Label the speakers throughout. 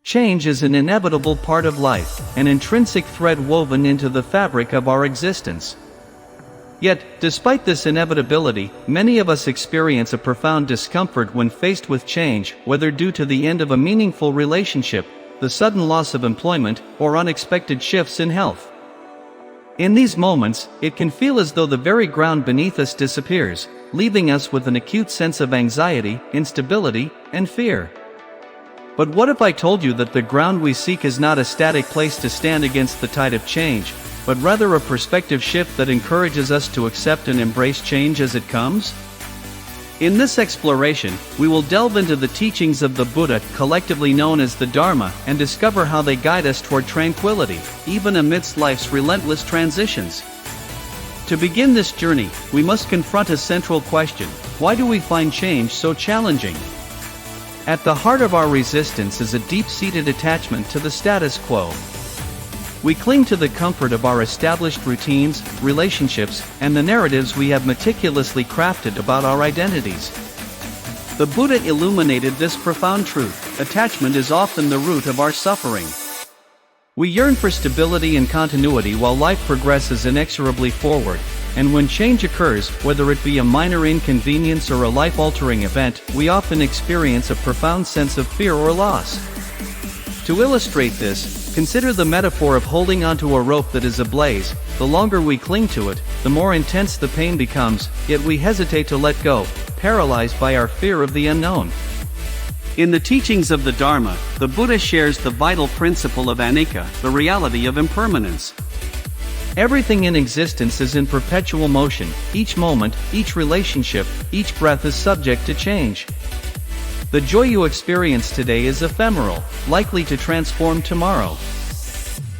Speaker 1: Change is an inevitable part of life, an intrinsic thread woven into the fabric of our existence. Yet, despite this inevitability, many of us experience a profound discomfort when faced with change, whether due to the end of a meaningful relationship, the sudden loss of employment, or unexpected shifts in health. In these moments, it can feel as though the very ground beneath us disappears, leaving us with an acute sense of anxiety, instability, and fear. But what if I told you that the ground we seek is not a static place to stand against the tide of change, but rather a perspective shift that encourages us to accept and embrace change as it comes? In this exploration, we will delve into the teachings of the Buddha, collectively known as the Dharma, and discover how they guide us toward tranquility, even amidst life's relentless transitions. To begin this journey, we must confront a central question: why do we find change so challenging? At the heart of our resistance is a deep-seated attachment to the status quo. We cling to the comfort of our established routines, relationships, and the narratives we have meticulously crafted about our identities. The Buddha illuminated this profound truth: attachment is often the root of our suffering. We yearn for stability and continuity while life progresses inexorably forward, and when change occurs, whether it be a minor inconvenience or a life-altering event, we often experience a profound sense of fear or loss. To illustrate this, consider the metaphor of holding onto a rope that is ablaze. The longer we cling to it, the more intense the pain becomes, yet we hesitate to let go, paralyzed by our fear of the unknown. In the teachings of the Dharma, the Buddha shares the vital principle of anicca, the reality of impermanence. Everything in existence is in perpetual motion. Each moment, each relationship, each breath is subject to change. The joy you experience today is ephemeral, likely to transform tomorrow.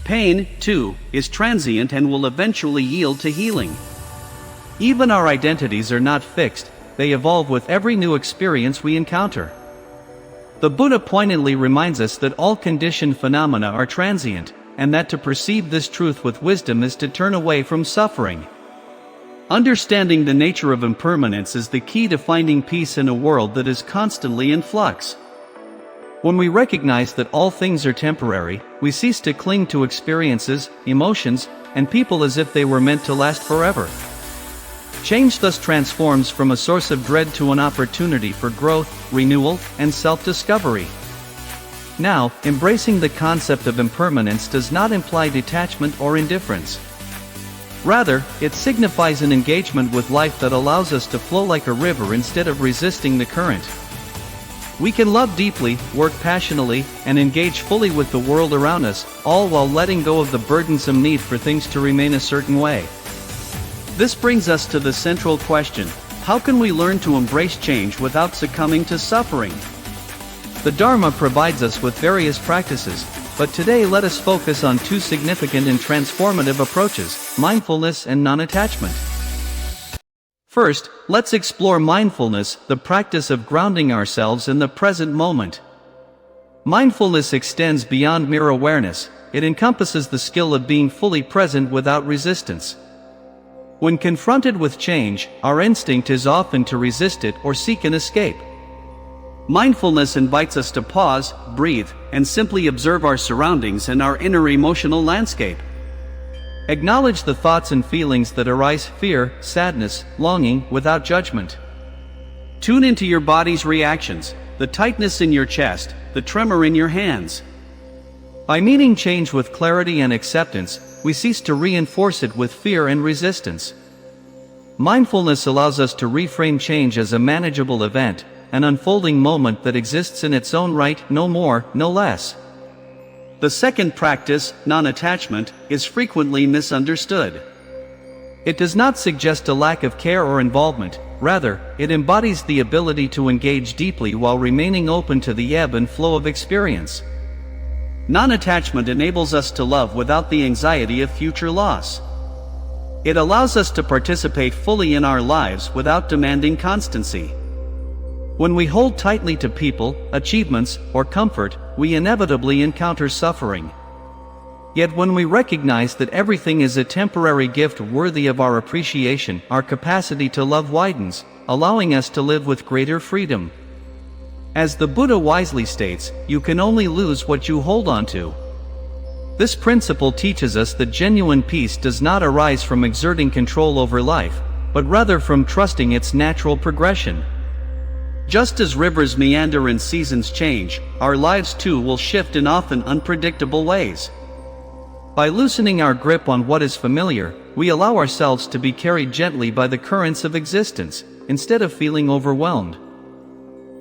Speaker 1: Pain, too, is transient and will eventually yield to healing. Even our identities are not fixed, they evolve with every new experience we encounter. The Buddha poignantly reminds us that all conditioned phenomena are transient, and that to perceive this truth with wisdom is to turn away from suffering. Understanding the nature of impermanence is the key to finding peace in a world that is constantly in flux. When we recognize that all things are temporary, we cease to cling to experiences, emotions, and people as if they were meant to last forever. Change thus transforms from a source of dread to an opportunity for growth, renewal, and self-discovery. Now, embracing the concept of impermanence does not imply detachment or indifference. Rather, it signifies an engagement with life that allows us to flow like a river instead of resisting the current. We can love deeply, work passionately, and engage fully with the world around us, all while letting go of the burdensome need for things to remain a certain way. This brings us to the central question: how can we learn to embrace change without succumbing to suffering? The Dharma provides us with various practices, but today let us focus on two significant and transformative approaches: mindfulness and non-attachment. First, let's explore mindfulness, the practice of grounding ourselves in the present moment. Mindfulness extends beyond mere awareness. It encompasses the skill of being fully present without resistance. When confronted with change, our instinct is often to resist it or seek an escape. Mindfulness invites us to pause, breathe, and simply observe our surroundings and our inner emotional landscape. Acknowledge the thoughts and feelings that arise: fear, sadness, longing, without judgment. Tune into your body's reactions, the tightness in your chest, the tremor in your hands. By meeting change with clarity and acceptance, we cease to reinforce it with fear and resistance. Mindfulness allows us to reframe change as a manageable event, an unfolding moment that exists in its own right, no more, no less. The second practice, non-attachment, is frequently misunderstood. It does not suggest a lack of care or involvement; rather, it embodies the ability to engage deeply while remaining open to the ebb and flow of experience. Non-attachment enables us to love without the anxiety of future loss. It allows us to participate fully in our lives without demanding constancy. When we hold tightly to people, achievements, or comfort, we inevitably encounter suffering. Yet when we recognize that everything is a temporary gift worthy of our appreciation, our capacity to love widens, allowing us to live with greater freedom. As the Buddha wisely states, you can only lose what you hold on to. This principle teaches us that genuine peace does not arise from exerting control over life, but rather from trusting its natural progression. Just as rivers meander and seasons change, our lives too will shift in often unpredictable ways. By loosening our grip on what is familiar, we allow ourselves to be carried gently by the currents of existence, instead of feeling overwhelmed.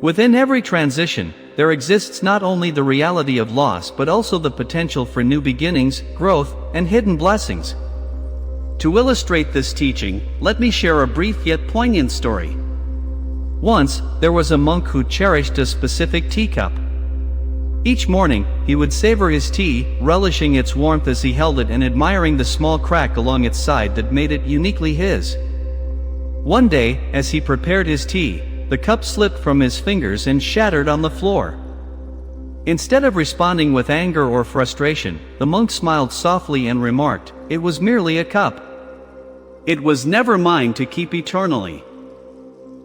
Speaker 1: Within every transition, there exists not only the reality of loss but also the potential for new beginnings, growth, and hidden blessings. To illustrate this teaching, let me share a brief yet poignant story. Once, there was a monk who cherished a specific teacup. Each morning, he would savor his tea, relishing its warmth as he held it and admiring the small crack along its side that made it uniquely his. One day, as he prepared his tea, the cup slipped from his fingers and shattered on the floor. Instead of responding with anger or frustration, the monk smiled softly and remarked, "It was merely a cup. It was never mine to keep eternally."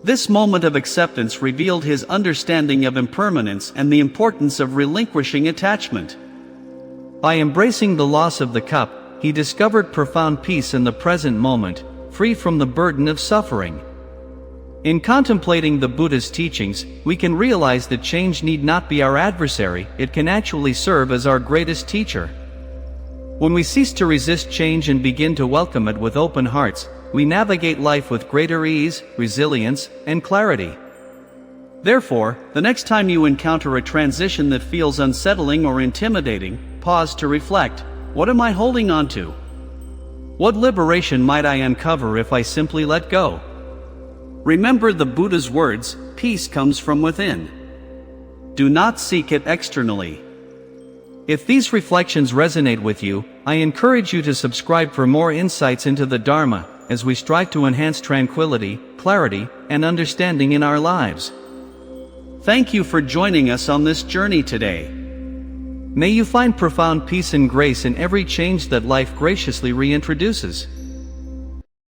Speaker 1: This moment of acceptance revealed his understanding of impermanence and the importance of relinquishing attachment. By embracing the loss of the cup, he discovered profound peace in the present moment, free from the burden of suffering. In contemplating the Buddha's teachings, we can realize that change need not be our adversary, it can actually serve as our greatest teacher. When we cease to resist change and begin to welcome it with open hearts, we navigate life with greater ease, resilience, and clarity. Therefore, the next time you encounter a transition that feels unsettling or intimidating, pause to reflect, what am I holding on to? What liberation might I uncover if I simply let go? Remember the Buddha's words, peace comes from within. Do not seek it externally. If these reflections resonate with you, I encourage you to subscribe for more insights into the Dharma, as we strive to enhance tranquility, clarity, and understanding in our lives. Thank you for joining us on this journey today. May you find profound peace and grace in every change that life graciously reintroduces.